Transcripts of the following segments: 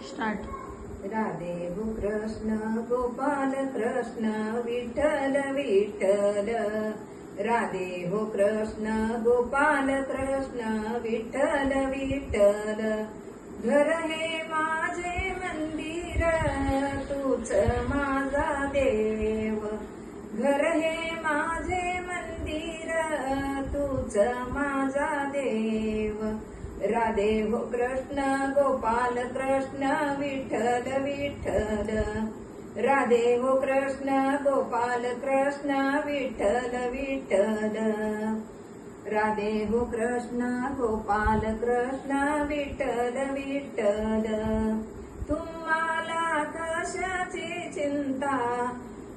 Start. Radhe गो कृष्ण गोपाल कृष्ण विठ्ठल विठ्ठल. राधे हो कृष्ण गोपाल कृष्ण विठ्ठल विठ्ठल. घर हे माझे मंदिर तूच माझा देव. घर हे माझे मंदिर तूच माझा देव. राधे हो कृष्ण गोपाल कृष्ण विठ्ठल विठ्ठल. राधे हो कृष्ण गोपाल कृष्ण विठ्ठल विठ्ठल. राधे हो कृष्ण गोपाल कृष्ण विठ्ठल विठ्ठल. तुम्हाला कशाची चिंता,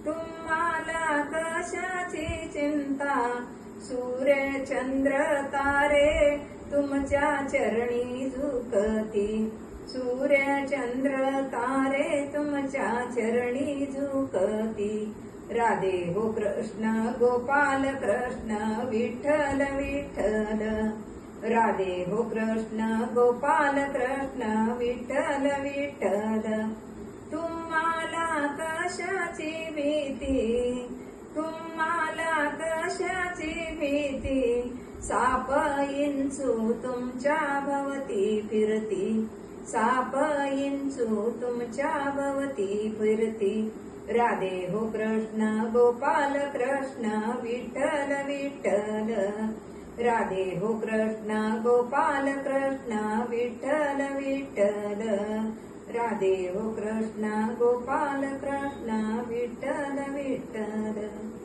तुम्हाला कशाची चिंता. सूर्य चंद्र तारे तुमच्या चरणी झुकती. सूर्य चंद्र तारे तुमच्या चरणी झुकती. राधे हो कृष्ण गोपाल कृष्ण विठ्ठल विठ्ठल. राधे हो कृष्ण गोपाल कृष्ण विठ्ठल विठ्ठल. तुम्हाला कशाची भीती, तुम्हाला कशाची भीती. साप इंचू तुमच्या भवती फिरती. साप इंचू तुमच्या भवती फिरती. राधे हो कृष्ण गोपाल कृष्ण विठ्ठल विठ्ठल. राधे हो कृष्ण गोपाल कृष्ण विठ्ठल विठ्ठल. राधे हो कृष्ण गोपाल कृष्ण विठ्ठल विठ्ठल.